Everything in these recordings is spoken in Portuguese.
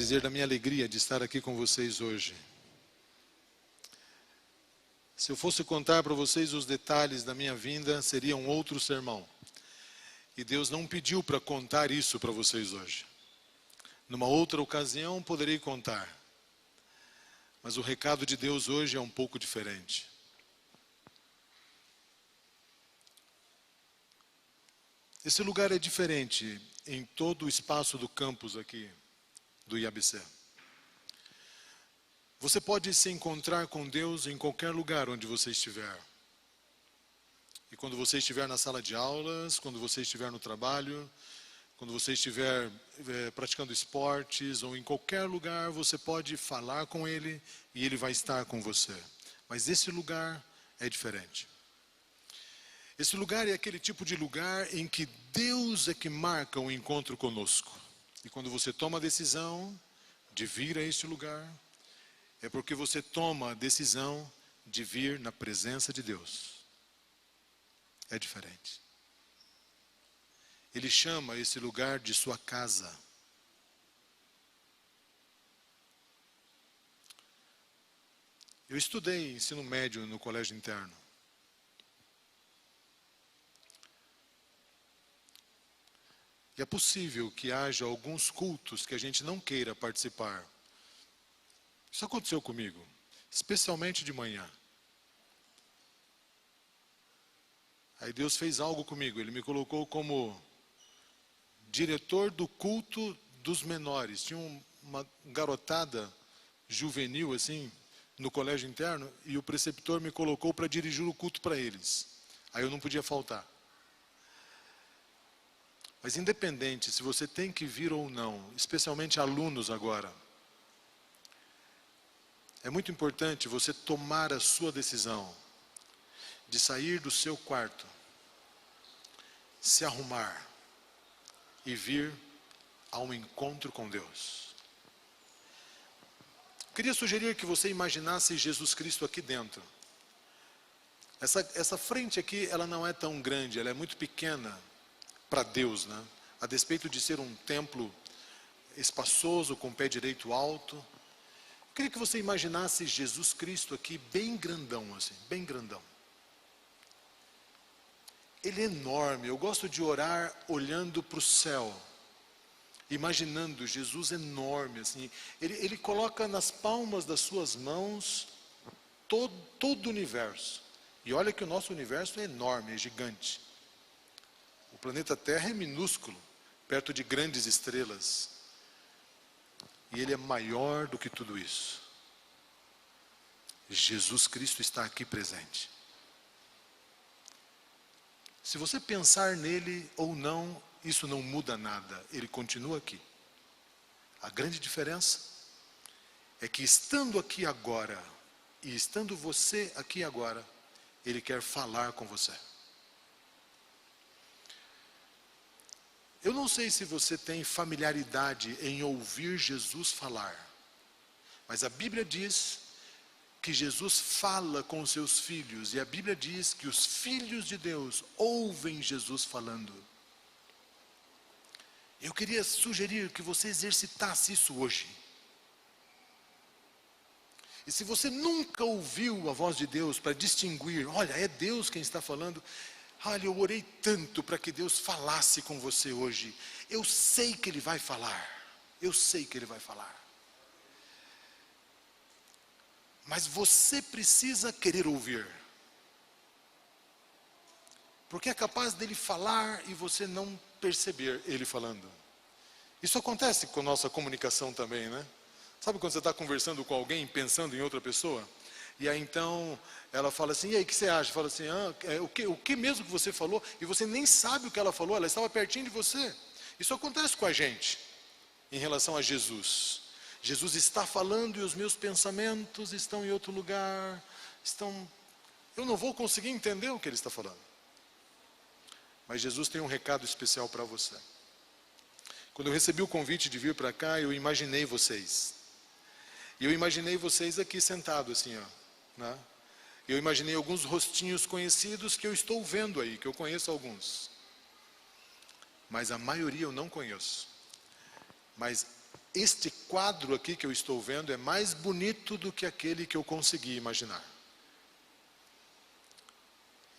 dizer da minha alegria de estar aqui com vocês hoje. Se eu fosse contar para vocês os detalhes da minha vinda, seria um outro sermão. E Deus não pediu para contar isso para vocês hoje. Numa outra ocasião poderei contar. Mas o recado de Deus hoje é um pouco diferente. Esse lugar é diferente em todo o espaço do campus aqui do IABC. Você pode se encontrar com Deus em qualquer lugar onde você estiver. E quando você estiver na sala de aulas, quando você estiver no trabalho, quando você estiver praticando esportes ou em qualquer lugar, você pode falar com Ele e Ele vai estar com você. Mas esse lugar é diferente. Esse lugar é aquele tipo de lugar em que Deus é que marca um encontro conosco. E quando você toma a decisão de vir a este lugar, é porque você toma a decisão de vir na presença de Deus. É diferente. Ele chama esse lugar de sua casa. Eu estudei ensino médio no colégio interno. E é possível que haja alguns cultos que a gente não queira participar. Isso aconteceu comigo, especialmente de manhã. Aí Deus fez algo comigo, Ele me colocou como diretor do culto dos menores. Tinha uma garotada juvenil assim, no colégio interno, e o preceptor me colocou para dirigir o culto para eles. Aí eu não podia faltar. Mas independente se você tem que vir ou não, especialmente alunos agora, é muito importante você tomar a sua decisão de sair do seu quarto, se arrumar e vir a um encontro com Deus. Queria sugerir que você imaginasse Jesus Cristo aqui dentro. Essa frente aqui, ela não é tão grande, ela é muito pequena para Deus, né? A despeito de ser um templo espaçoso, com o pé direito alto. Eu queria que você imaginasse Jesus Cristo aqui bem grandão, assim, bem grandão. Ele é enorme. Eu gosto de orar olhando para o céu, imaginando Jesus enorme, assim. Ele coloca nas palmas das suas mãos todo o universo. E olha que o nosso universo é enorme, é gigante. O planeta Terra é minúsculo, perto de grandes estrelas. E Ele é maior do que tudo isso. Jesus Cristo está aqui presente. Se você pensar nele ou não, isso não muda nada. Ele continua aqui. A grande diferença é que estando aqui agora, e estando você aqui agora, Ele quer falar com você. Eu não sei se você tem familiaridade em ouvir Jesus falar, mas a Bíblia diz que Jesus fala com os seus filhos, e a Bíblia diz que os filhos de Deus ouvem Jesus falando. Eu queria sugerir que você exercitasse isso hoje. E se você nunca ouviu a voz de Deus para distinguir, olha, é Deus quem está falando. Olha, eu orei tanto para que Deus falasse com você hoje. Eu sei que Ele vai falar. Eu sei que Ele vai falar. Mas você precisa querer ouvir. Porque é capaz dele falar e você não perceber Ele falando. Isso acontece com a nossa comunicação também, né? Sabe quando você está conversando com alguém, pensando em outra pessoa? E aí então ela fala assim, e aí o que você acha? Fala assim, o que mesmo que você falou? E você nem sabe o que ela falou, ela estava pertinho de você. Isso acontece com a gente em relação a Jesus. Jesus está falando e os meus pensamentos estão em outro lugar. Eu não vou conseguir entender o que Ele está falando. Mas Jesus tem um recado especial para você. Quando eu recebi o convite de vir para cá, eu imaginei vocês. E eu imaginei vocês aqui sentados assim, ó, né? Eu imaginei alguns rostinhos conhecidos que eu estou vendo aí, que eu conheço alguns. Mas a maioria eu não conheço. Mas este quadro aqui que eu estou vendo é mais bonito do que aquele que eu consegui imaginar.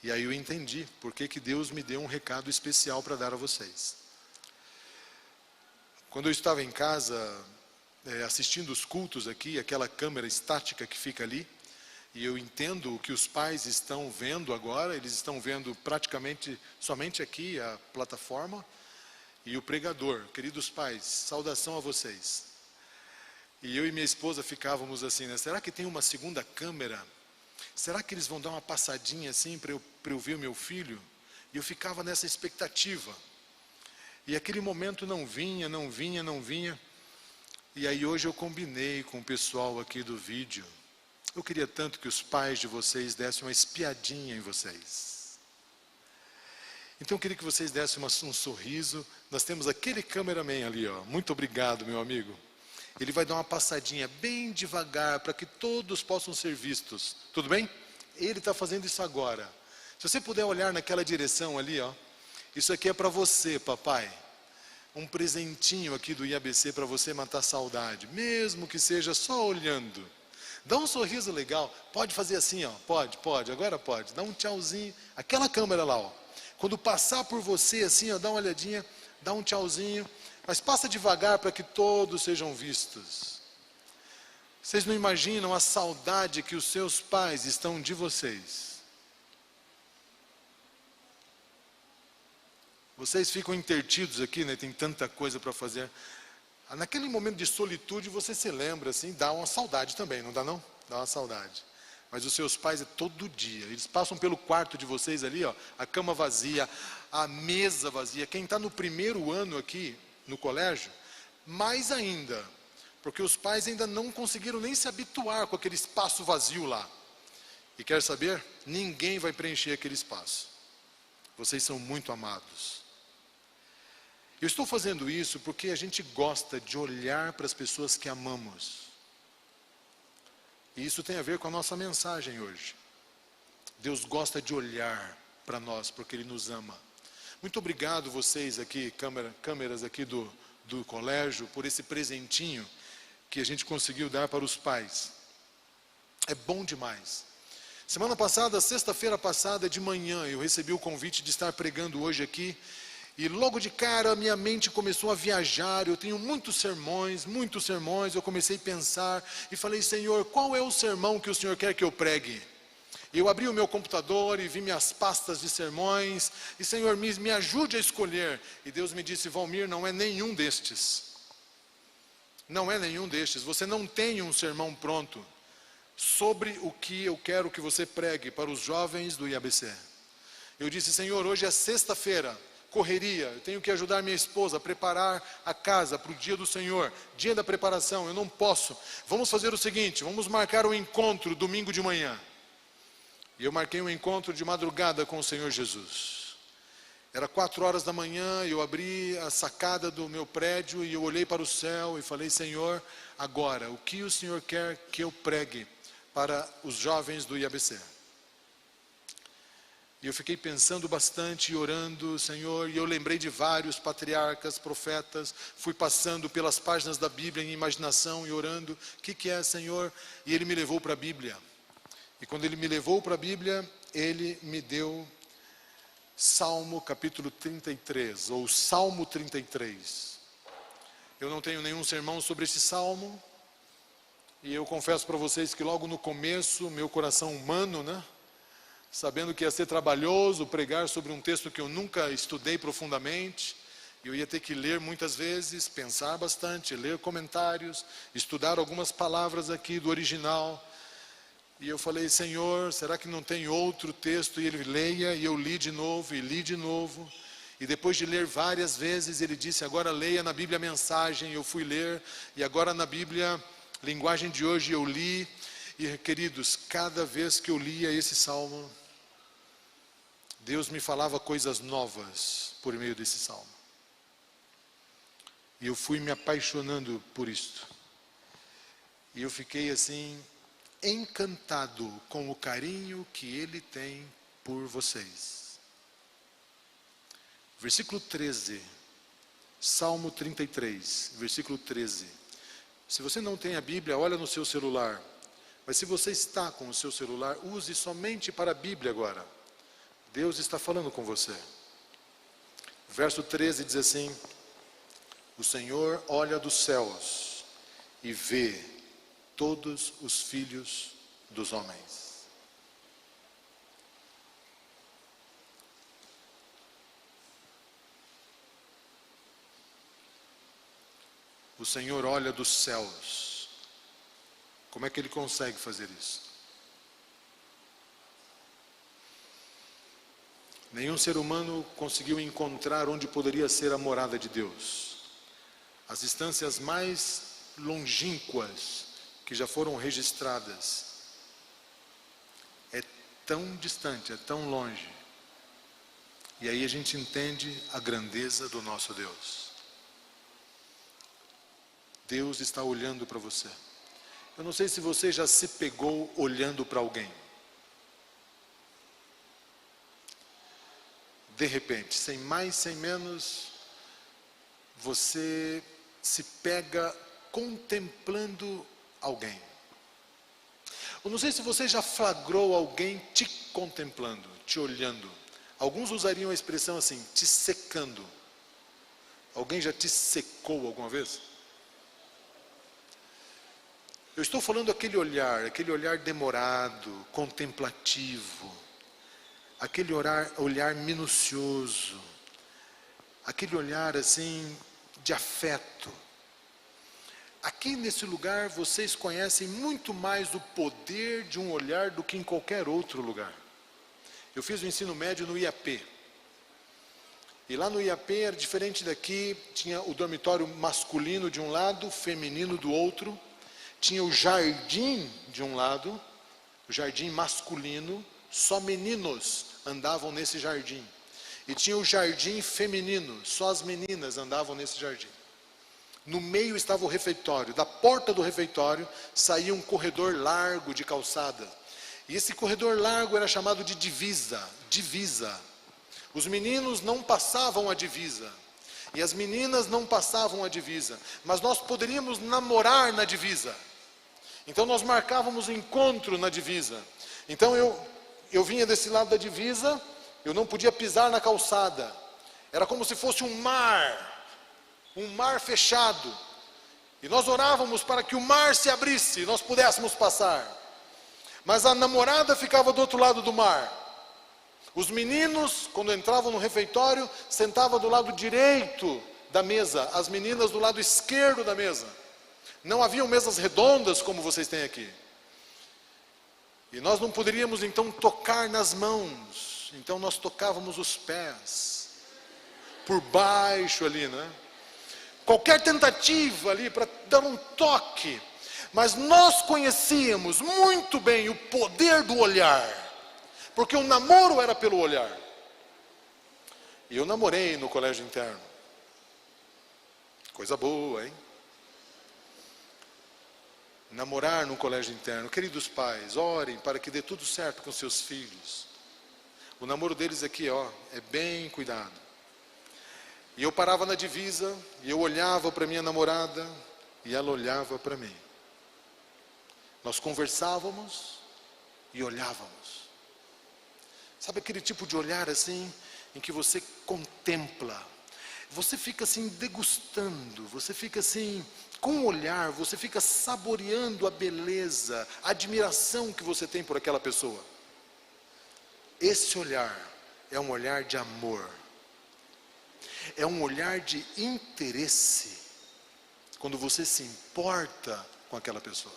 E aí eu entendi por que Deus me deu um recado especial para dar a vocês. Quando eu estava em casa, assistindo os cultos aqui, aquela câmera estática que fica ali, e eu entendo o que os pais estão vendo agora, eles estão vendo praticamente somente aqui a plataforma e o pregador. Queridos pais, saudação a vocês. E eu e minha esposa ficávamos assim, né? Será que tem uma segunda câmera? Será que eles vão dar uma passadinha assim para eu ver o meu filho? E eu ficava nessa expectativa. E aquele momento não vinha. E aí hoje eu combinei com o pessoal aqui do vídeo. Eu queria tanto que os pais de vocês dessem uma espiadinha em vocês. Então eu queria que vocês dessem um sorriso. Nós temos aquele cameraman ali, ó. Muito obrigado, meu amigo. Ele vai dar uma passadinha bem devagar para que todos possam ser vistos. Tudo bem? Ele está fazendo isso agora. Se você puder olhar naquela direção ali, ó. Isso aqui é para você, papai. Um presentinho aqui do IABC para você matar saudade. Mesmo que seja só olhando. Dá um sorriso legal. Pode fazer assim, ó. Pode. Agora pode. Dá um tchauzinho. Aquela câmera lá, ó. Quando passar por você assim, ó, dá uma olhadinha. Dá um tchauzinho. Mas passa devagar para que todos sejam vistos. Vocês não imaginam a saudade que os seus pais estão de vocês. Vocês ficam intertidos aqui, né? Tem tanta coisa para fazer. Naquele momento de solitude, você se lembra, assim, dá uma saudade também, não dá não? Dá uma saudade. Mas os seus pais é todo dia. Eles passam pelo quarto de vocês ali, ó, a cama vazia, a mesa vazia. Quem está no primeiro ano aqui, no colégio, mais ainda, porque os pais ainda não conseguiram nem se habituar com aquele espaço vazio lá. E quer saber? Ninguém vai preencher aquele espaço. Vocês são muito amados. Eu estou fazendo isso porque a gente gosta de olhar para as pessoas que amamos. E isso tem a ver com a nossa mensagem hoje. Deus gosta de olhar para nós porque Ele nos ama. Muito obrigado vocês aqui, câmeras aqui do colégio, por esse presentinho que a gente conseguiu dar para os pais. É bom demais. Semana passada, sexta-feira passada de manhã, eu recebi o convite de estar pregando hoje aqui. E logo de cara, minha mente começou a viajar. Eu tenho muitos sermões. Eu comecei a pensar e falei, Senhor, qual é o sermão que o Senhor quer que eu pregue? Eu abri o meu computador e vi minhas pastas de sermões. E Senhor, me ajude a escolher. E Deus me disse, Valmir, não é nenhum destes. Não é nenhum destes. Você não tem um sermão pronto sobre o que eu quero que você pregue para os jovens do IABC. Eu disse, Senhor, hoje é sexta-feira. Correria, eu tenho que ajudar minha esposa a preparar a casa para o dia do Senhor, dia da preparação, eu não posso. Vamos fazer o seguinte, vamos marcar um encontro domingo de manhã. E eu marquei um encontro de madrugada com o Senhor Jesus. Era 4 horas da manhã, eu abri a sacada do meu prédio e eu olhei para o céu e falei, Senhor, agora, o que o Senhor quer que eu pregue para os jovens do IABC? E eu fiquei pensando bastante e orando, Senhor, e eu lembrei de vários patriarcas, profetas, fui passando pelas páginas da Bíblia em imaginação e orando, o que é, Senhor? E Ele me levou para a Bíblia. E quando Ele me levou para a Bíblia, Ele me deu Salmo capítulo 33, ou Salmo 33. Eu não tenho nenhum sermão sobre esse Salmo, e eu confesso para vocês que logo no começo, meu coração humano, né? Sabendo que ia ser trabalhoso pregar sobre um texto que eu nunca estudei profundamente, eu ia ter que ler muitas vezes, pensar bastante, ler comentários, estudar algumas palavras aqui do original. E eu falei, Senhor, será que não tem outro texto? E Ele leia, e eu li de novo, e li de novo. E depois de ler várias vezes, Ele disse, agora leia na Bíblia a mensagem. Eu fui ler, e agora na Bíblia, linguagem de hoje, eu li. E queridos, cada vez que eu lia esse salmo, Deus me falava coisas novas por meio desse salmo. E eu fui me apaixonando por isto. E eu fiquei assim, encantado com o carinho que Ele tem por vocês. Versículo 13, Salmo 33, versículo 13. Se você não tem a Bíblia, olha no seu celular. Mas se você está com o seu celular, use somente para a Bíblia agora. Deus está falando com você. Verso 13 diz assim: o Senhor olha dos céus e vê todos os filhos dos homens. O Senhor olha dos céus. Como é que Ele consegue fazer isso? Nenhum ser humano conseguiu encontrar onde poderia ser a morada de Deus. As distâncias mais longínquas que já foram registradas é tão distante, é tão longe. E aí a gente entende a grandeza do nosso Deus. Deus está olhando para você. Eu não sei se você já se pegou olhando para alguém. De repente, sem mais, sem menos, você se pega contemplando alguém. Eu não sei se você já flagrou alguém te contemplando, te olhando. Alguns usariam a expressão assim, te secando. Alguém já te secou alguma vez? Eu estou falando aquele olhar demorado, contemplativo, aquele olhar minucioso, aquele olhar assim de afeto. Aqui nesse lugar vocês conhecem muito mais o poder de um olhar do que em qualquer outro lugar. Eu fiz o ensino médio no IAP. E lá no IAP era diferente daqui, tinha o dormitório masculino de um lado, feminino do outro. Tinha o jardim de um lado, o jardim masculino, só meninos andavam nesse jardim. E tinha o jardim feminino, só as meninas andavam nesse jardim. No meio estava o refeitório. Da porta do refeitório saía um corredor largo de calçada. E esse corredor largo era chamado de divisa. Os meninos não passavam a divisa. E as meninas não passavam a divisa. Mas nós poderíamos namorar na divisa. Então nós marcávamos encontro na divisa. Então eu vinha desse lado da divisa, eu não podia pisar na calçada. Era como se fosse um mar fechado. E nós orávamos para que o mar se abrisse e nós pudéssemos passar. Mas a namorada ficava do outro lado do mar. Os meninos, quando entravam no refeitório, sentavam do lado direito da mesa, as meninas do lado esquerdo da mesa. Não haviam mesas redondas como vocês têm aqui. E nós não poderíamos então tocar nas mãos. Então nós tocávamos os pés. Por baixo ali, né? Qualquer tentativa ali para dar um toque. Mas nós conhecíamos muito bem o poder do olhar. Porque o namoro era pelo olhar. E eu namorei no colégio interno. Coisa boa, hein? Namorar no colégio interno. Queridos pais, orem para que dê tudo certo com seus filhos. O namoro deles aqui, é bem cuidado. E eu parava na divisa, e eu olhava para minha namorada, e ela olhava para mim. Nós conversávamos e olhávamos. Sabe aquele tipo de olhar assim, em que você contempla? Você fica assim degustando, você fica assim, com o olhar, você fica saboreando a beleza, a admiração que você tem por aquela pessoa. Esse olhar é um olhar de amor. É um olhar de interesse. Quando você se importa com aquela pessoa.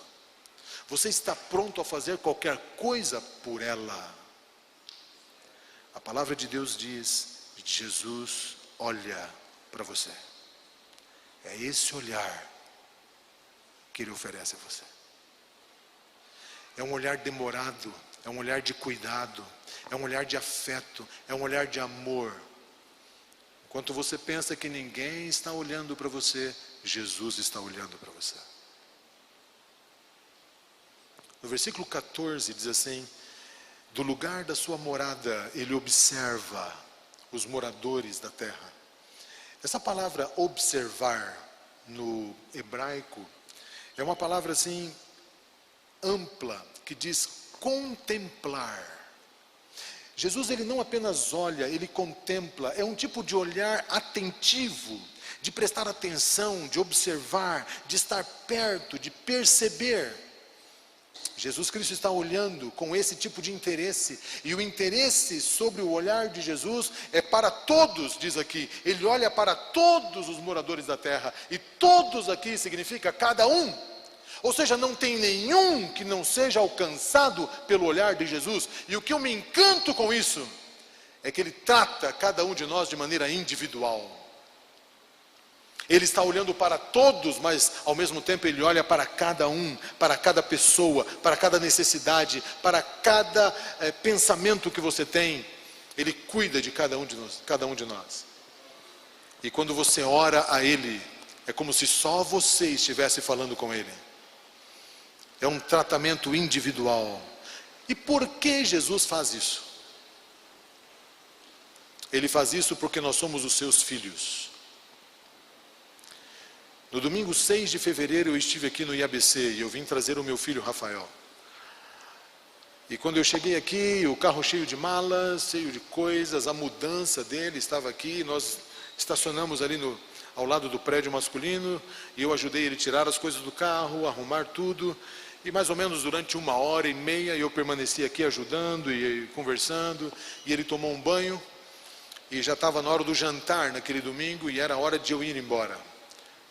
Você está pronto a fazer qualquer coisa por ela. A palavra de Deus diz que Jesus olha para você. É esse olhar que Ele oferece a você. É um olhar demorado, é um olhar de cuidado, é um olhar de afeto, é um olhar de amor. Enquanto você pensa que ninguém está olhando para você, Jesus está olhando para você. No versículo 14 diz assim: do lugar da sua morada Ele observa os moradores da terra. Essa palavra observar no hebraico É uma palavra assim ampla, que diz contemplar. Jesus, ele não apenas olha, ele contempla. É um tipo de olhar atentivo, de prestar atenção, de observar, de estar perto, de perceber. Jesus Cristo está olhando com esse tipo de interesse, e o interesse sobre o olhar de Jesus é para todos, diz aqui. Ele olha para todos os moradores da terra, e todos aqui significa cada um. Ou seja, não tem nenhum que não seja alcançado pelo olhar de Jesus. E o que eu me encanto com isso é que ele trata cada um de nós de maneira individual. Ele está olhando para todos, mas ao mesmo tempo ele olha para cada um, para cada pessoa, para cada necessidade, para cada pensamento que você tem. Ele cuida de cada um de nós. E quando você ora a Ele, é como se só você estivesse falando com Ele. É um tratamento individual. E por que Jesus faz isso? Ele faz isso porque nós somos os seus filhos. No domingo 6 de fevereiro eu estive aqui no IABC e eu vim trazer o meu filho Rafael. E quando eu cheguei aqui, o carro cheio de malas, cheio de coisas, a mudança dele estava aqui. Nós estacionamos ali ao lado do prédio masculino e eu ajudei ele a tirar as coisas do carro, arrumar tudo. E mais ou menos durante 1h30 eu permaneci aqui ajudando e conversando. E ele tomou um banho e já estava na hora do jantar naquele domingo e era hora de eu ir embora.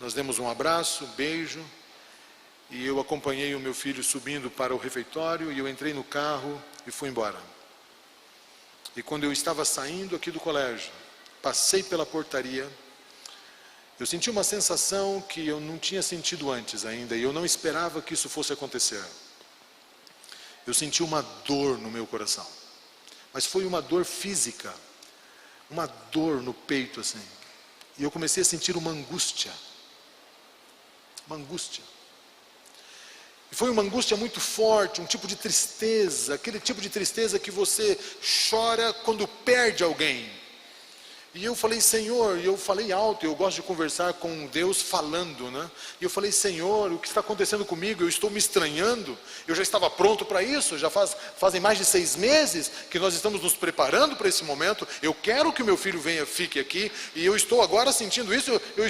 Nós demos um abraço, um beijo, e eu acompanhei o meu filho subindo para o refeitório, e eu entrei no carro e fui embora. E quando eu estava saindo aqui do colégio, passei pela portaria, eu senti uma sensação que eu não tinha sentido antes ainda, e eu não esperava que isso fosse acontecer. Eu senti uma dor no meu coração, mas foi uma dor física, uma dor no peito assim, e eu comecei a sentir uma angústia. Uma angústia. E foi uma angústia muito forte, um tipo de tristeza, aquele tipo de tristeza que você chora quando perde alguém. E eu falei, Senhor, e eu falei alto, eu gosto de conversar com Deus falando, né? E eu falei, Senhor, o que está acontecendo comigo? Eu estou me estranhando, eu já estava pronto para isso, já fazem mais de 6 meses que nós estamos nos preparando para esse momento. Eu quero que o meu filho fique aqui, e eu estou agora sentindo isso, eu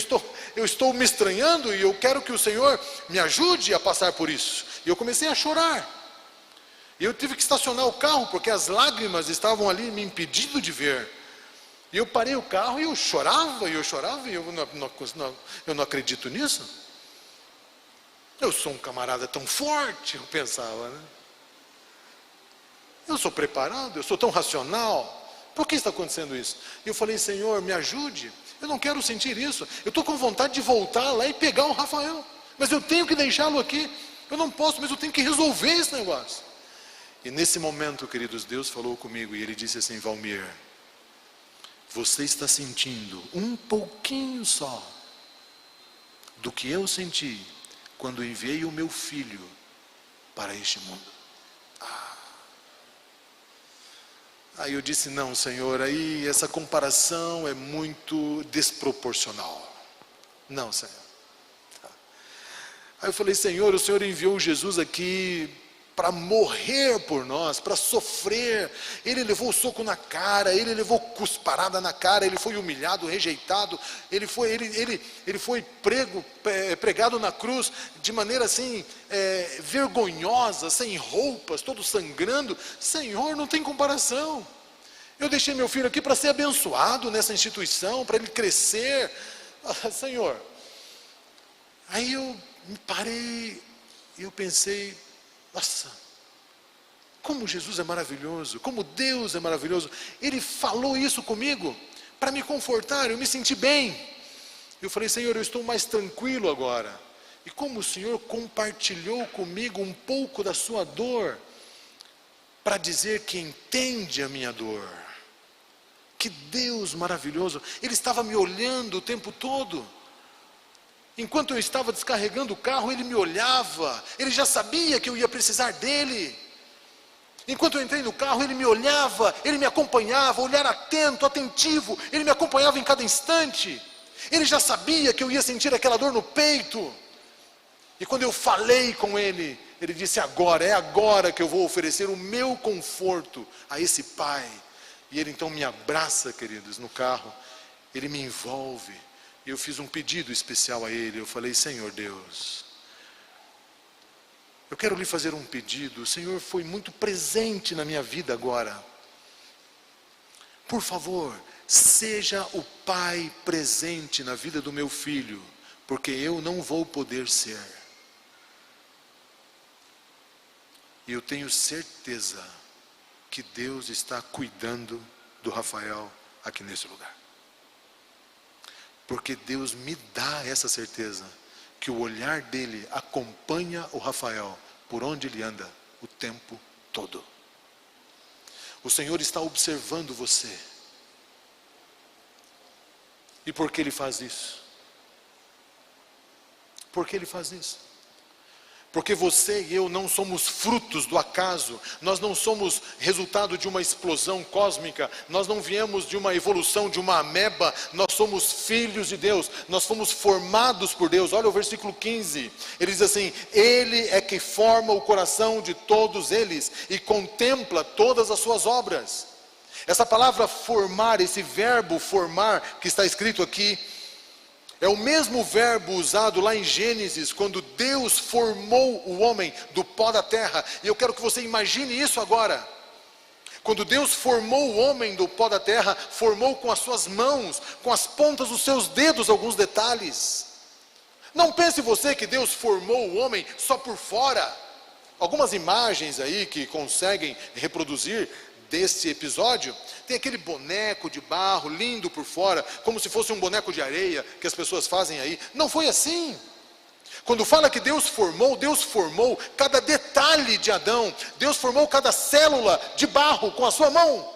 estou me estranhando, e eu quero que o Senhor me ajude a passar por isso. E eu comecei a chorar. E eu tive que estacionar o carro, porque as lágrimas estavam ali me impedindo de ver. E eu parei o carro e eu chorava, e eu não acredito nisso. Eu sou um camarada tão forte, eu pensava, né? Eu sou preparado, eu sou tão racional. Por que está acontecendo isso? E eu falei, Senhor, me ajude. Eu não quero sentir isso. Eu estou com vontade de voltar lá e pegar o Rafael. Mas eu tenho que deixá-lo aqui. Eu não posso, mas eu tenho que resolver esse negócio. E nesse momento, queridos, Deus falou comigo e Ele disse assim, Valmir, você está sentindo um pouquinho só do que eu senti quando enviei o meu filho para este mundo. Aí eu disse, não, Senhor, aí essa comparação é muito desproporcional. Não, Senhor. Aí eu falei, Senhor, o Senhor enviou Jesus aqui para morrer por nós, para sofrer. Ele levou soco na cara, ele levou cusparada na cara, ele foi humilhado, rejeitado, ele foi pregado na cruz de maneira assim, vergonhosa, sem roupas, todo sangrando. Senhor, não tem comparação. Eu deixei meu filho aqui para ser abençoado nessa instituição, para ele crescer. Senhor. Aí eu me parei e eu pensei, nossa, como Jesus é maravilhoso, como Deus é maravilhoso. Ele falou isso comigo para me confortar, eu me senti bem. Eu falei, Senhor, eu estou mais tranquilo agora. E como o Senhor compartilhou comigo um pouco da sua dor, para dizer que entende a minha dor. Que Deus maravilhoso. Ele estava me olhando o tempo todo. Enquanto eu estava descarregando o carro, Ele me olhava. Ele já sabia que eu ia precisar dEle. Enquanto eu entrei no carro, Ele me olhava, Ele me acompanhava, olhar atento, atentivo. Ele me acompanhava em cada instante. Ele já sabia que eu ia sentir aquela dor no peito. E quando eu falei com ele, ele disse: agora, é agora que eu vou oferecer o meu conforto a esse pai. E ele então me abraça, queridos, no carro, ele me envolve. E eu fiz um pedido especial a ele. Eu falei: Senhor Deus, eu quero lhe fazer um pedido. O Senhor foi muito presente na minha vida agora. Por favor, seja o pai presente na vida do meu filho, porque eu não vou poder ser. E eu tenho certeza que Deus está cuidando do Rafael aqui nesse lugar. Porque Deus me dá essa certeza, que o olhar dele acompanha o Rafael por onde ele anda o tempo todo. O Senhor está observando você. E por que ele faz isso? Por que ele faz isso? Porque você e eu não somos frutos do acaso, nós não somos resultado de uma explosão cósmica, nós não viemos de uma evolução de uma ameba, nós somos filhos de Deus, nós fomos formados por Deus. Olha o versículo 15, ele diz assim: Ele é que forma o coração de todos eles e contempla todas as suas obras. Essa palavra formar, esse verbo formar que está escrito aqui, é o mesmo verbo usado lá em Gênesis, quando Deus formou o homem do pó da terra. E eu quero que você imagine isso agora. Quando Deus formou o homem do pó da terra, formou com as suas mãos, com as pontas dos seus dedos, alguns detalhes. Não pense você que Deus formou o homem só por fora. Algumas imagens aí que conseguem reproduzir desse episódio, tem aquele boneco de barro, lindo por fora, como se fosse um boneco de areia, que as pessoas fazem aí. Não foi assim. Quando fala que Deus formou cada detalhe de Adão, Deus formou cada célula de barro com a sua mão.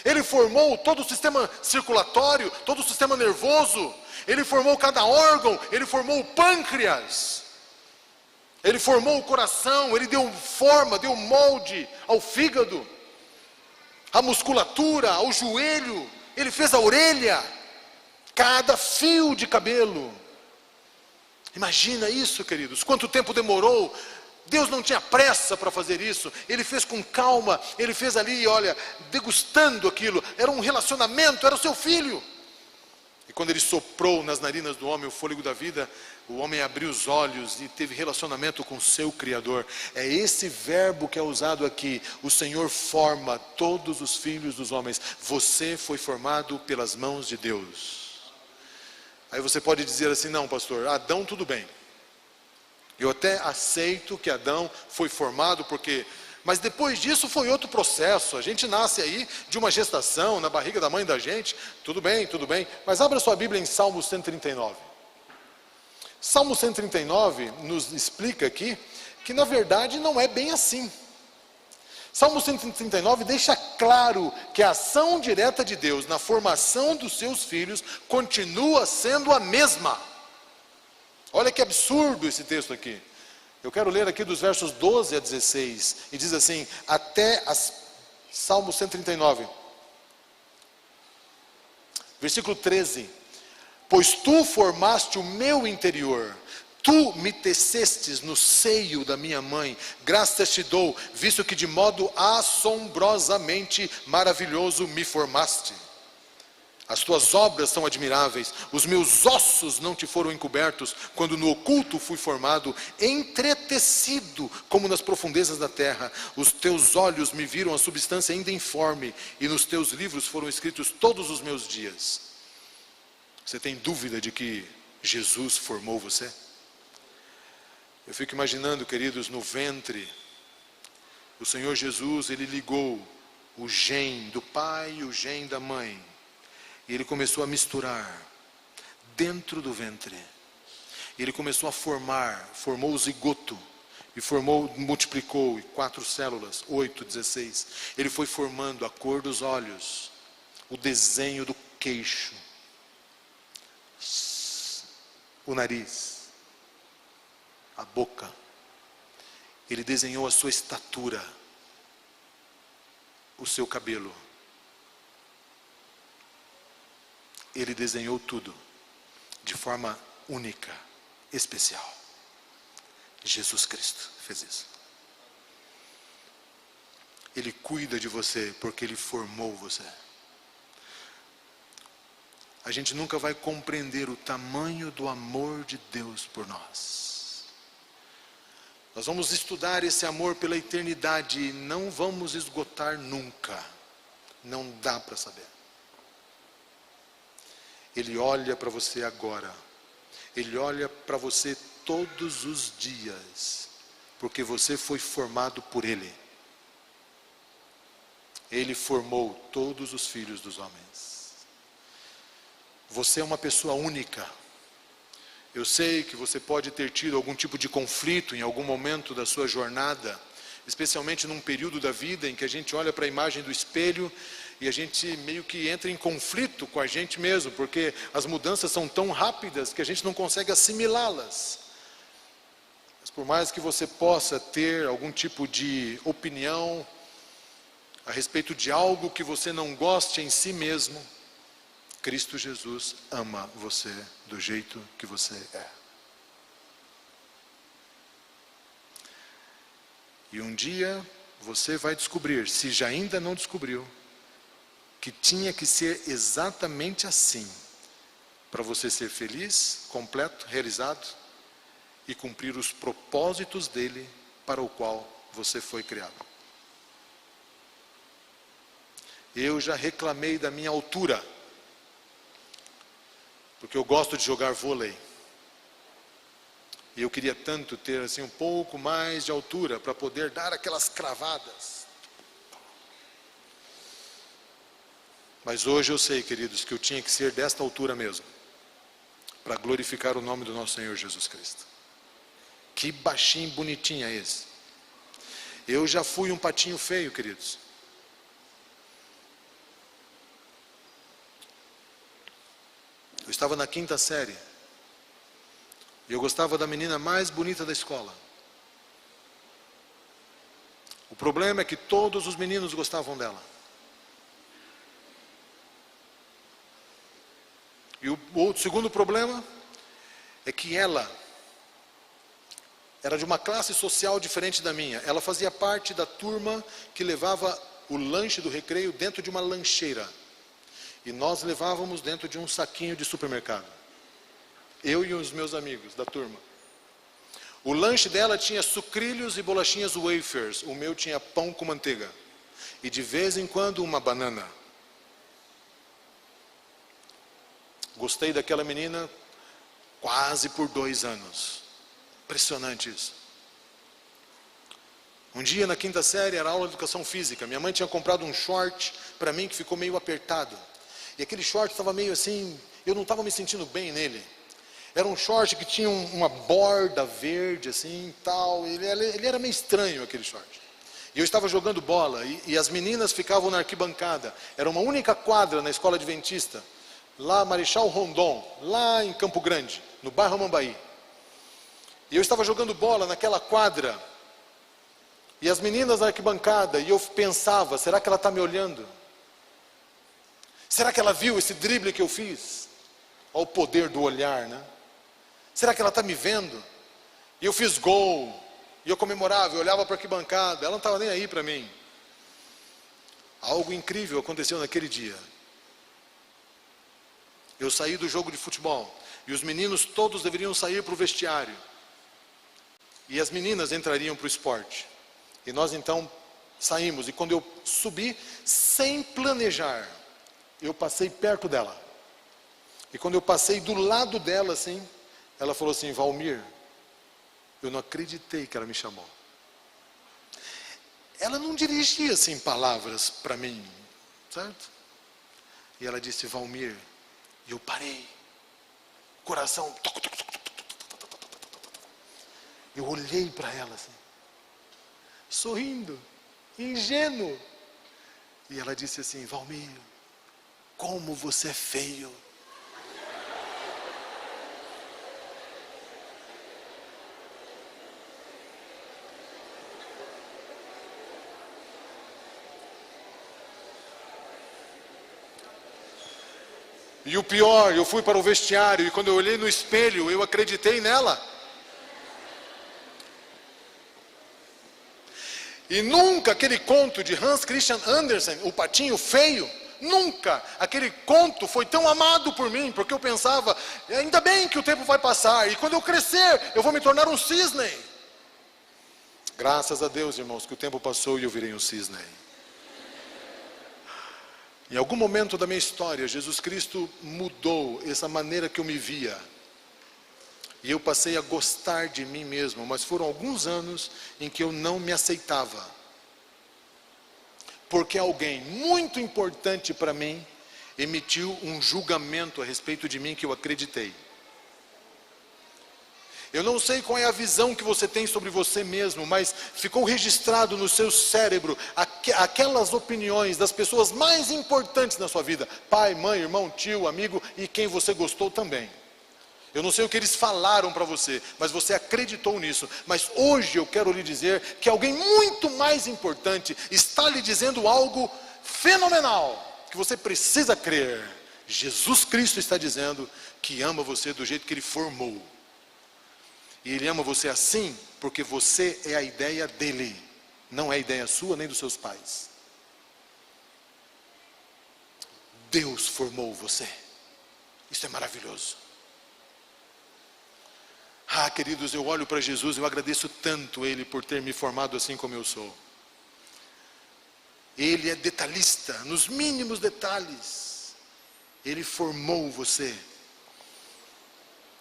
Ele formou todo o sistema circulatório, todo o sistema nervoso, ele formou cada órgão, ele formou o pâncreas, ele formou o coração, ele deu forma, deu molde ao fígado, a musculatura, ao joelho, ele fez a orelha, cada fio de cabelo. Imagina isso, queridos, quanto tempo demorou. Deus não tinha pressa para fazer isso, ele fez com calma, ele fez ali, olha, degustando aquilo, era um relacionamento, era o seu filho. E quando ele soprou nas narinas do homem o fôlego da vida, o homem abriu os olhos e teve relacionamento com o seu Criador. É esse verbo que é usado aqui. O Senhor forma todos os filhos dos homens. Você foi formado pelas mãos de Deus. Aí você pode dizer assim: não, pastor, Adão tudo bem. Eu até aceito que Adão foi formado porque... Mas depois disso foi outro processo. A gente nasce aí de uma gestação na barriga da mãe da gente. Tudo bem, tudo bem. Mas abra sua Bíblia em Salmo 139. Salmo 139 nos explica aqui que na verdade não é bem assim. Salmo 139 deixa claro que a ação direta de Deus na formação dos seus filhos continua sendo a mesma. Olha que absurdo esse texto aqui. Eu quero ler aqui dos versos 12 a 16, e diz assim, Salmo 139, versículo 13, pois tu formaste o meu interior, tu me tecestes no seio da minha mãe, graças te dou, visto que de modo assombrosamente maravilhoso me formaste. As tuas obras são admiráveis, os meus ossos não te foram encobertos, quando no oculto fui formado, entretecido como nas profundezas da terra. Os teus olhos me viram a substância ainda informe, e nos teus livros foram escritos todos os meus dias. Você tem dúvida de que Jesus formou você? Eu fico imaginando, queridos, no ventre, o Senhor Jesus, ele ligou o gene do pai e o gene da mãe. E ele começou a misturar dentro do ventre. E ele começou a formou o zigoto. E multiplicou, 4 células, 8, 16. Ele foi formando a cor dos olhos, o desenho do queixo, o nariz, a boca. Ele desenhou a sua estatura, o seu cabelo. Ele desenhou tudo de forma única, especial. Jesus Cristo fez isso. Ele cuida de você porque Ele formou você. A gente nunca vai compreender o tamanho do amor de Deus por nós. Nós vamos estudar esse amor pela eternidade e não vamos esgotar nunca. Não dá para saber. Ele olha para você agora. Ele olha para você todos os dias, porque você foi formado por Ele. Ele formou todos os filhos dos homens. Você é uma pessoa única. Eu sei que você pode ter tido algum tipo de conflito em algum momento da sua jornada, especialmente num período da vida em que a gente olha para a imagem do espelho e a gente meio que entra em conflito com a gente mesmo, porque as mudanças são tão rápidas que a gente não consegue assimilá-las. Mas por mais que você possa ter algum tipo de opinião a respeito de algo que você não goste em si mesmo, Cristo Jesus ama você do jeito que você é. E um dia você vai descobrir, se já ainda não descobriu, que tinha que ser exatamente assim, para você ser feliz, completo, realizado e cumprir os propósitos dele para o qual você foi criado. Eu já reclamei da minha altura, porque eu gosto de jogar vôlei. E eu queria tanto ter assim um pouco mais de altura para poder dar aquelas cravadas. Mas hoje eu sei, queridos, que eu tinha que ser desta altura mesmo, para glorificar o nome do nosso Senhor Jesus Cristo. Que baixinho bonitinho é esse. Eu já fui um patinho feio, queridos. Eu estava na 5ª série. E eu gostava da menina mais bonita da escola. O problema é que todos os meninos gostavam dela. E o segundo problema é que ela era de uma classe social diferente da minha. Ela fazia parte da turma que levava o lanche do recreio dentro de uma lancheira. E nós levávamos dentro de um saquinho de supermercado. Eu e os meus amigos da turma. O lanche dela tinha sucrilhos e bolachinhas wafers. O meu tinha pão com manteiga. E de vez em quando uma banana. Gostei daquela menina quase por 2 anos. Impressionante isso. Um dia na 5ª série era aula de educação física. Minha mãe tinha comprado um short para mim que ficou meio apertado. E aquele short estava meio assim, eu não estava me sentindo bem nele. Era um short que tinha uma borda verde assim e tal. Ele era meio estranho aquele short. E eu estava jogando bola e as meninas ficavam na arquibancada. Era uma única quadra na escola adventista. Lá, Marechal Rondon, lá em Campo Grande, no bairro Mambaí. E eu estava jogando bola naquela quadra. E as meninas na arquibancada, e eu pensava, será que ela está me olhando? Será que ela viu esse drible que eu fiz? Olha o poder do olhar, né? Será que ela está me vendo? E eu fiz gol, e eu comemorava, eu olhava para a arquibancada, ela não estava nem aí para mim. Algo incrível aconteceu naquele dia. Eu saí do jogo de futebol, e os meninos todos deveriam sair para o vestiário. E as meninas entrariam para o esporte. E nós então saímos, e quando eu subi, sem planejar, eu passei perto dela. E quando eu passei do lado dela assim, ela falou assim, Valmir, eu não acreditei que ela me chamou. Ela não dirigia assim palavras para mim, certo? E ela disse, Valmir, e eu parei, coração, eu olhei para ela assim, sorrindo, ingênuo. E ela disse assim, Valmir, como você é feio. E o pior, eu fui para o vestiário e quando eu olhei no espelho, eu acreditei nela. E nunca aquele conto de Hans Christian Andersen, o patinho feio, nunca aquele conto foi tão amado por mim, porque eu pensava, ainda bem que o tempo vai passar, e quando eu crescer, eu vou me tornar um cisne. Graças a Deus, irmãos, que o tempo passou e eu virei um cisne. Em algum momento da minha história, Jesus Cristo mudou essa maneira que eu me via. E eu passei a gostar de mim mesmo, mas foram alguns anos em que eu não me aceitava. Porque alguém muito importante para mim emitiu um julgamento a respeito de mim que eu acreditei. Eu não sei qual é a visão que você tem sobre você mesmo, mas ficou registrado no seu cérebro aquelas opiniões das pessoas mais importantes na sua vida. Pai, mãe, irmão, tio, amigo e quem você gostou também. Eu não sei o que eles falaram para você, mas você acreditou nisso. Mas hoje eu quero lhe dizer que alguém muito mais importante está lhe dizendo algo fenomenal, que você precisa crer. Jesus Cristo está dizendo que ama você do jeito que Ele formou. E Ele ama você assim, porque você é a ideia dEle, não é a ideia sua nem dos seus pais. Deus formou você. Isso é maravilhoso. Ah, queridos, eu olho para Jesus, eu agradeço tanto Ele por ter me formado assim como eu sou. Ele é detalhista, nos mínimos detalhes. Ele formou você.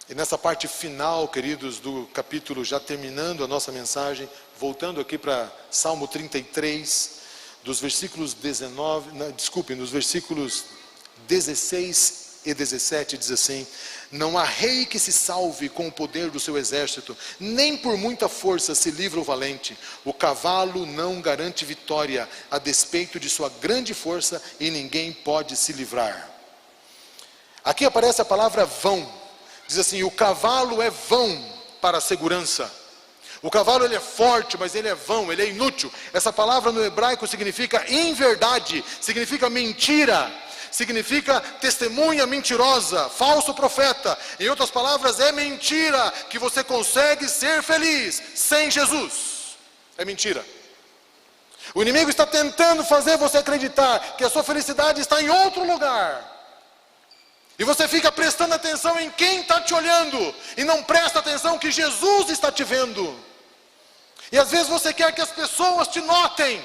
E nessa parte final, queridos, do capítulo, já terminando a nossa mensagem, voltando aqui para Salmo 33, dos versículos nos versículos 16 e 17, diz assim: não há rei que se salve com o poder do seu exército, nem por muita força se livra o valente. O cavalo não garante vitória, a despeito de sua grande força, e ninguém pode se livrar. Aqui aparece a palavra vão. Diz assim, o cavalo é vão para a segurança. O cavalo ele é forte, mas ele é vão, ele é inútil. Essa palavra no hebraico significa inverdade, significa mentira, significa testemunha mentirosa, falso profeta. Em outras palavras, é mentira que você consegue ser feliz sem Jesus. É mentira. O inimigo está tentando fazer você acreditar que a sua felicidade está em outro lugar. E você fica prestando atenção em quem está te olhando, e não presta atenção que Jesus está te vendo. E às vezes você quer que as pessoas te notem.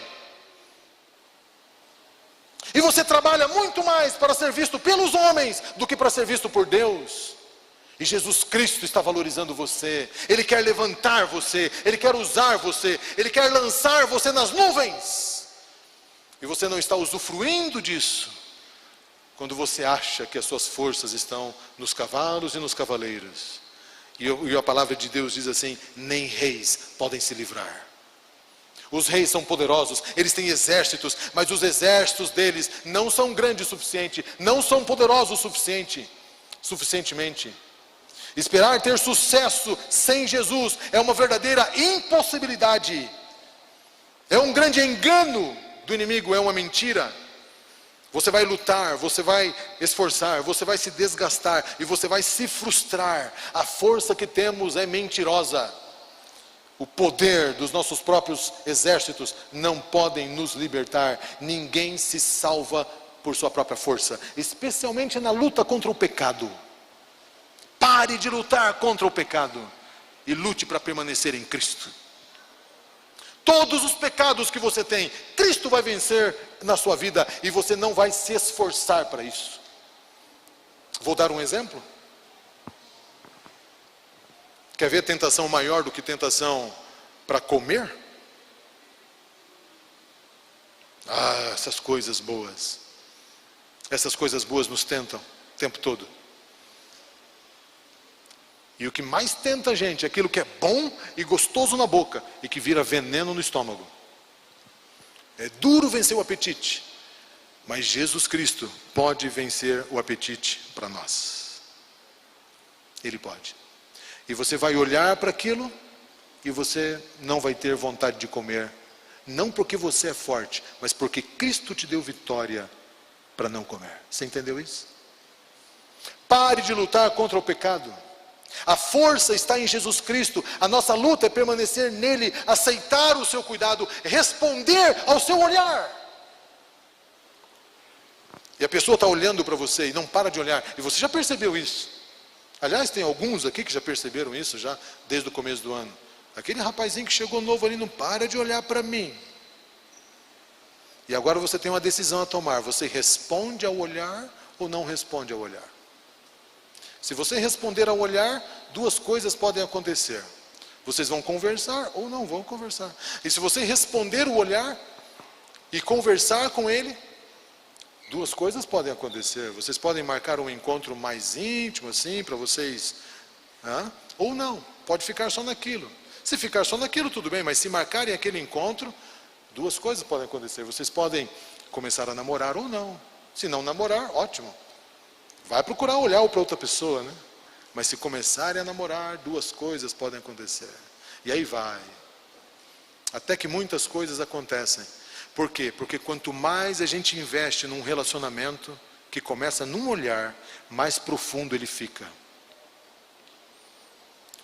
E você trabalha muito mais para ser visto pelos homens do que para ser visto por Deus. E Jesus Cristo está valorizando você. Ele quer levantar você, Ele quer usar você, Ele quer lançar você nas nuvens. E você não está usufruindo disso quando você acha que as suas forças estão nos cavalos e nos cavaleiros. E a palavra de Deus diz assim, nem reis podem se livrar. Os reis são poderosos, eles têm exércitos, mas os exércitos deles não são grandes o suficiente, não são poderosos o suficientemente. Esperar ter sucesso sem Jesus é uma verdadeira impossibilidade. É um grande engano do inimigo, é uma mentira. Você vai lutar, você vai esforçar, você vai se desgastar e você vai se frustrar. A força que temos é mentirosa. O poder dos nossos próprios exércitos não podem nos libertar. Ninguém se salva por sua própria força, especialmente na luta contra o pecado. Pare de lutar contra o pecado e lute para permanecer em Cristo. Todos os pecados que você tem, Cristo vai vencer na sua vida e você não vai se esforçar para isso. Vou dar um exemplo. Quer ver tentação maior do que tentação para comer? Ah, essas coisas boas. Essas coisas boas nos tentam o tempo todo. E o que mais tenta a gente é aquilo que é bom e gostoso na boca e que vira veneno no estômago. É duro vencer o apetite, mas Jesus Cristo pode vencer o apetite para nós. Ele pode. E você vai olhar para aquilo e você não vai ter vontade de comer. Não porque você é forte, mas porque Cristo te deu vitória para não comer. Você entendeu isso? Pare de lutar contra o pecado. A força está em Jesus Cristo. A nossa luta é permanecer nele, aceitar o seu cuidado, responder ao seu olhar. E a pessoa está olhando para você e não para de olhar. E você já percebeu isso. Aliás, tem alguns aqui que já perceberam isso já desde o começo do ano. Aquele rapazinho que chegou novo ali não para de olhar para mim. E agora você tem uma decisão a tomar. Você responde ao olhar ou não responde ao olhar? Se você responder ao olhar, duas coisas podem acontecer. Vocês vão conversar ou não vão conversar. E se você responder o olhar e conversar com ele, duas coisas podem acontecer. Vocês podem marcar um encontro mais íntimo assim para vocês, ou não, pode ficar só naquilo. Se ficar só naquilo, tudo bem, mas se marcarem aquele encontro, duas coisas podem acontecer. Vocês podem começar a namorar ou não. Se não namorar, ótimo. Vai procurar olhar para outra pessoa, né? Mas se começarem a namorar, duas coisas podem acontecer. E aí vai. Até que muitas coisas acontecem. Por quê? Porque quanto mais a gente investe num relacionamento que começa num olhar, mais profundo ele fica.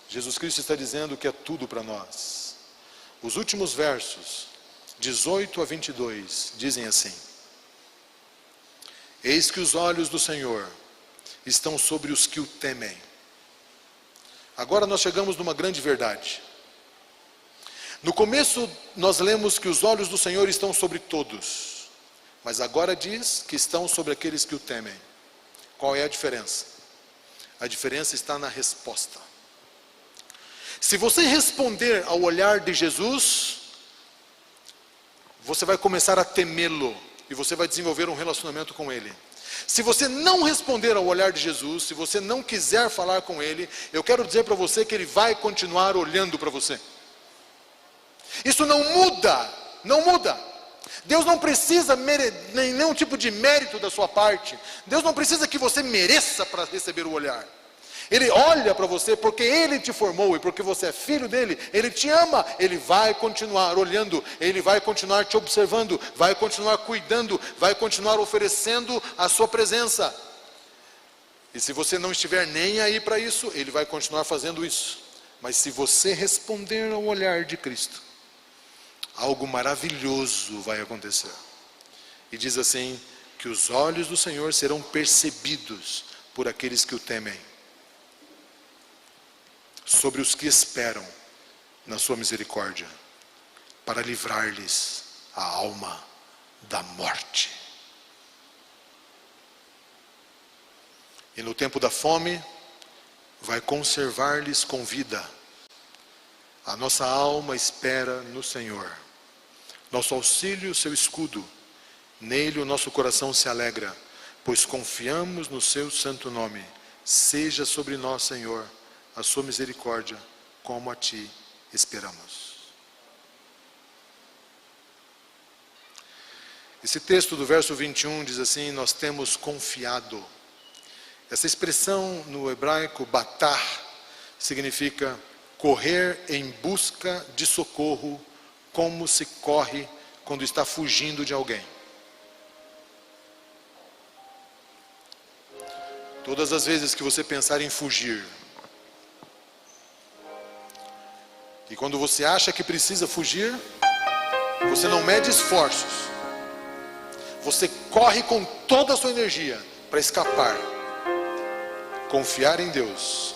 Jesus Cristo está dizendo que é tudo para nós. Os últimos versos, 18 a 22, dizem assim: Eis que os olhos do Senhor estão sobre os que o temem. Agora nós chegamos numa grande verdade. No começo nós lemos que os olhos do Senhor estão sobre todos, mas agora diz que estão sobre aqueles que o temem. Qual é a diferença? A diferença está na resposta. Se você responder ao olhar de Jesus, você vai começar a temê-lo e você vai desenvolver um relacionamento com ele. Se você não responder ao olhar de Jesus, se você não quiser falar com ele, eu quero dizer para você que ele vai continuar olhando para você. Isso não muda, não muda. Deus não precisa nenhum tipo de mérito da sua parte. Deus não precisa que você mereça para receber o olhar. Ele olha para você porque Ele te formou e porque você é filho dele. Ele te ama, Ele vai continuar olhando, Ele vai continuar te observando, vai continuar cuidando, vai continuar oferecendo a sua presença. E se você não estiver nem aí para isso, Ele vai continuar fazendo isso. Mas se você responder ao olhar de Cristo, algo maravilhoso vai acontecer. E diz assim, que os olhos do Senhor serão percebidos por aqueles que o temem, sobre os que esperam na sua misericórdia, para livrar-lhes a alma da morte. E no tempo da fome, vai conservar-lhes com vida. A nossa alma espera no Senhor. Nosso auxílio, seu escudo. Nele o nosso coração se alegra, pois confiamos no seu santo nome. Seja sobre nós, Senhor, a sua misericórdia, como a ti esperamos. Esse texto do verso 21 diz assim: nós temos confiado. Essa expressão no hebraico, batar, significa correr em busca de socorro, como se corre quando está fugindo de alguém. Todas as vezes que você pensar em fugir, e quando você acha que precisa fugir, você não mede esforços. Você corre com toda a sua energia para escapar. Confiar em Deus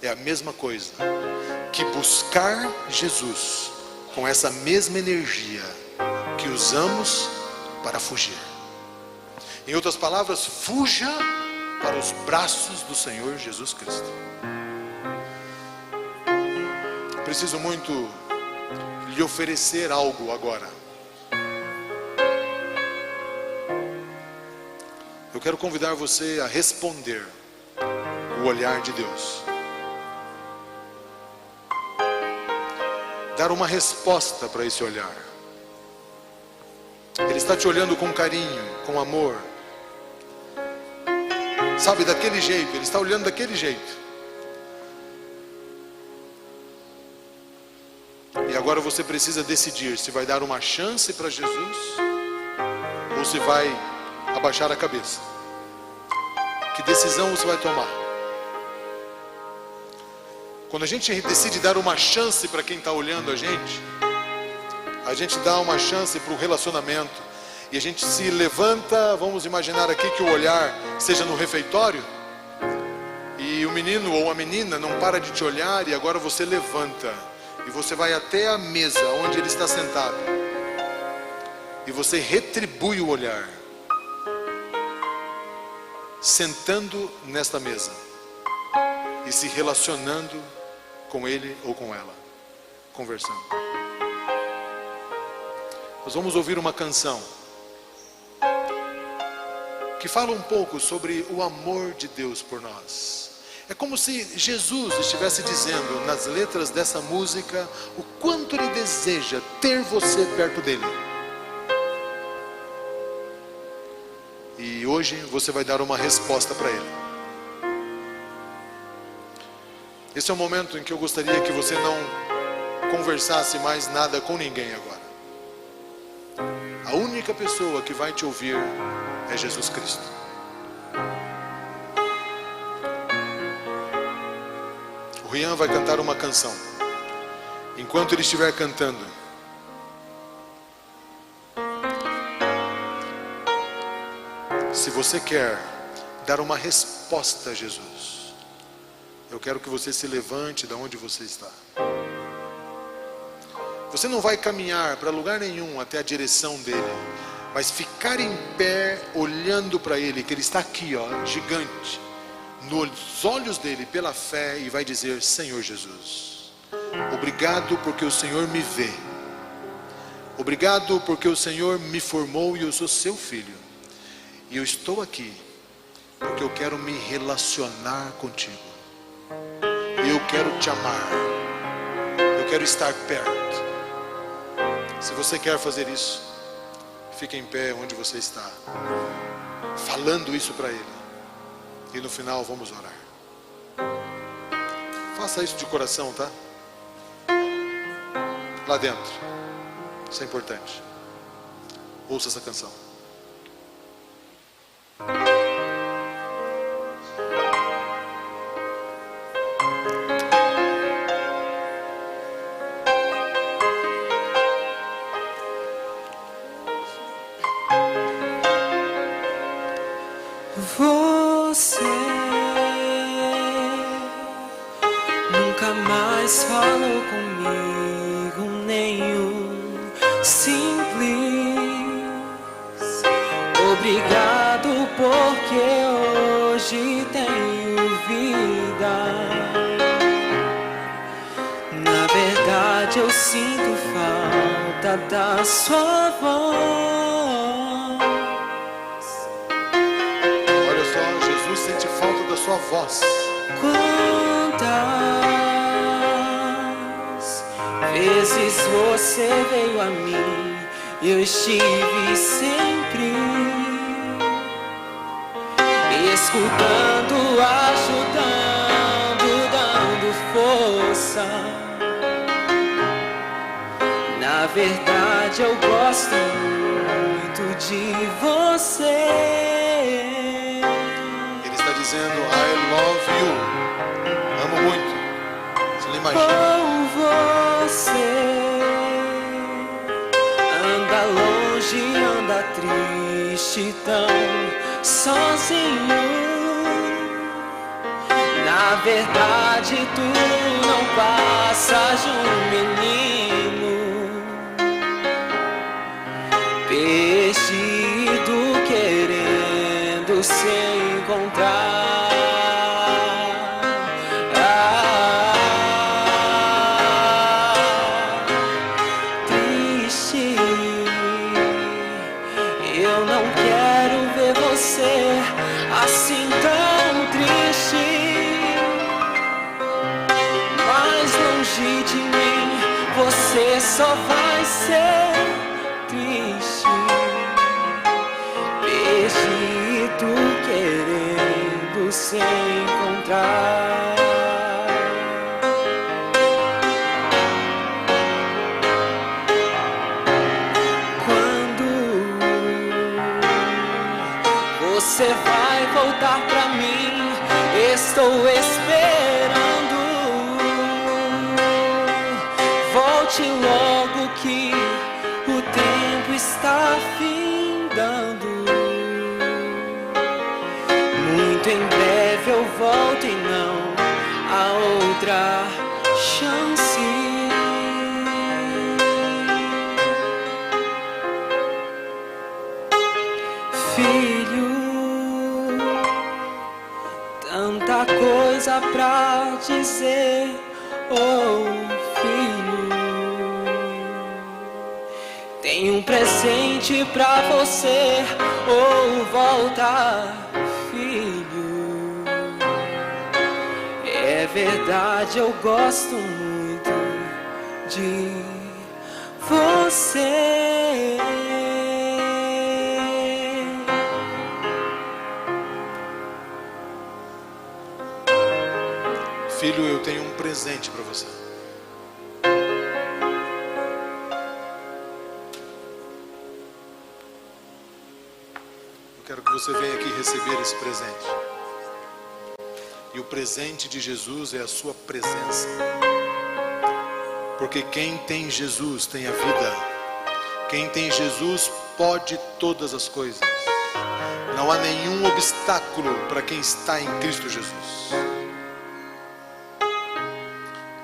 é a mesma coisa que buscar Jesus com essa mesma energia que usamos para fugir. Em outras palavras, fuja para os braços do Senhor Jesus Cristo. Preciso muito lhe oferecer algo agora. Eu quero convidar você a responder o olhar de Deus. Dar uma resposta para esse olhar. Ele está te olhando com carinho, com amor. Sabe, daquele jeito, Ele está olhando daquele jeito. E agora você precisa decidir se vai dar uma chance para Jesus ou se vai abaixar a cabeça. Que decisão você vai tomar? Quando a gente decide dar uma chance para quem está olhando a gente dá uma chance para o relacionamento. E a gente se levanta, vamos imaginar aqui que o olhar seja no refeitório. E o menino ou a menina não para de te olhar e agora você levanta. E você vai até a mesa onde ele está sentado. E você retribui o olhar. Sentando nesta mesa. E se relacionando com ele ou com ela. Conversando. Nós vamos ouvir uma canção que fala um pouco sobre o amor de Deus por nós. É como se Jesus estivesse dizendo nas letras dessa música o quanto Ele deseja ter você perto dEle. E hoje você vai dar uma resposta para Ele. Esse é o momento em que eu gostaria que você não conversasse mais nada com ninguém agora. A única pessoa que vai te ouvir é Jesus Cristo. O Rian vai cantar uma canção. Enquanto ele estiver cantando, se você quer dar uma resposta a Jesus, eu quero que você se levante da onde você está. Você não vai caminhar para lugar nenhum até a direção dele, mas ficar em pé olhando para ele, que ele está aqui, ó, gigante, nos olhos dele pela fé, e vai dizer: Senhor Jesus, obrigado porque o Senhor me vê, obrigado porque o Senhor me formou e eu sou seu filho, e eu estou aqui porque eu quero me relacionar contigo, eu quero te amar, eu quero estar perto. Se você quer fazer isso, fique em pé onde você está, falando isso para Ele. E no final vamos orar. Faça isso de coração, tá? Lá dentro. Isso é importante. Ouça essa canção. Você nunca mais falou comigo nenhum simples obrigado, porque hoje tenho vida. Na verdade eu sinto falta da sua voz. Sente falta da sua voz. Quantas vezes você veio a mim, eu estive sempre escutando, ajudando, dando força. Na verdade eu gosto muito de você. Dizendo, I love you. Amo muito. Você não imagina. Você anda longe, anda triste, tão sozinho. Na verdade tu não passas de um menino perdido, querendo se encontrar. Triste, eu não quero ver você assim tão triste. Mais longe de mim, você só vai ser triste. Perdido, querendo se encontrar. Quando você vai voltar pra mim, estou esperando. volte logo que o tempo está findando. Muito em breve eu volto e não há outra chance. Filho, tanta coisa pra dizer, oh filho. Tenho um presente pra você, oh volta, filho. É verdade, eu gosto muito de você. Filho, eu tenho um presente para você. Eu quero que você venha aqui receber esse presente. E o presente de Jesus é a sua presença. Porque quem tem Jesus tem a vida. Quem tem Jesus pode todas as coisas. Não há nenhum obstáculo para quem está em Cristo Jesus.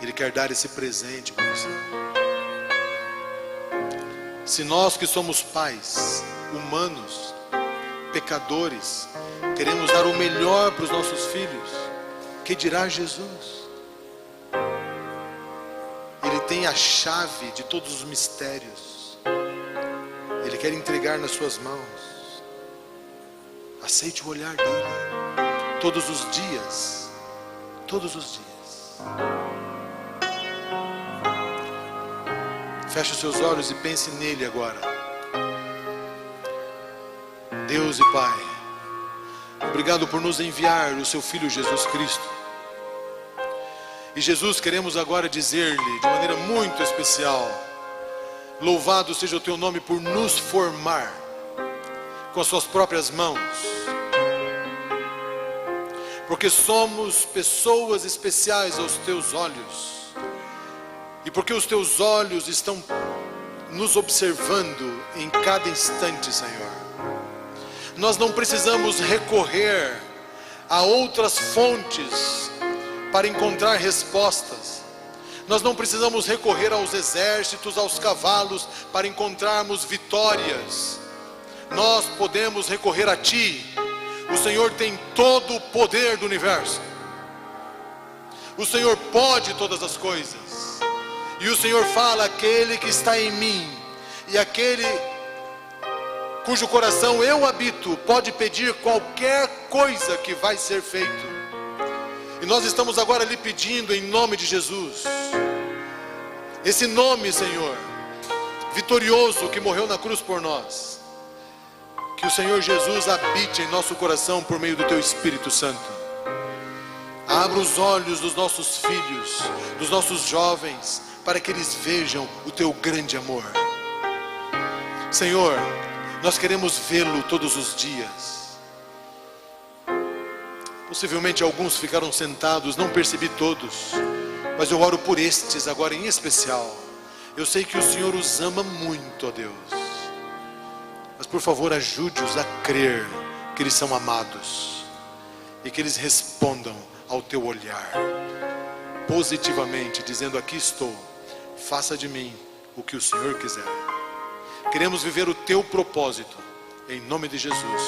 Ele quer dar esse presente para você. Se nós que somos pais, humanos, pecadores, queremos dar o melhor para os nossos filhos, que dirá Jesus? Ele tem a chave de todos os mistérios. Ele quer entregar nas suas mãos. Aceite o olhar dele todos os dias. Todos os dias. Feche os seus olhos e pense nele agora. Deus e Pai, obrigado por nos enviar o seu Filho Jesus Cristo. E Jesus, queremos agora dizer-lhe de maneira muito especial: louvado seja o teu nome por nos formar com as suas próprias mãos. Porque somos pessoas especiais aos teus olhos. E porque os teus olhos estão nos observando em cada instante, Senhor. Nós não precisamos recorrer a outras fontes para encontrar respostas. Nós não precisamos recorrer aos exércitos, aos cavalos, para encontrarmos vitórias. Nós podemos recorrer a Ti. O Senhor tem todo o poder do universo. O Senhor pode todas as coisas. E o Senhor fala: aquele que está em mim e aquele cujo coração eu habito pode pedir qualquer coisa que vai ser feito. E nós estamos agora lhe pedindo em nome de Jesus, esse nome, Senhor, vitorioso, que morreu na cruz por nós, que o Senhor Jesus habite em nosso coração por meio do teu Espírito Santo. Abra os olhos dos nossos filhos, dos nossos jovens, para que eles vejam o teu grande amor. Senhor, nós queremos vê-lo todos os dias. Possivelmente alguns ficaram sentados, não percebi todos, mas eu oro por estes agora em especial. Eu sei que o Senhor os ama muito, ó Deus. Mas por favor, ajude-os a crer que eles são amados e que eles respondam ao teu olhar positivamente, dizendo: aqui estou, faça de mim o que o Senhor quiser. Queremos viver o teu propósito, em nome de Jesus.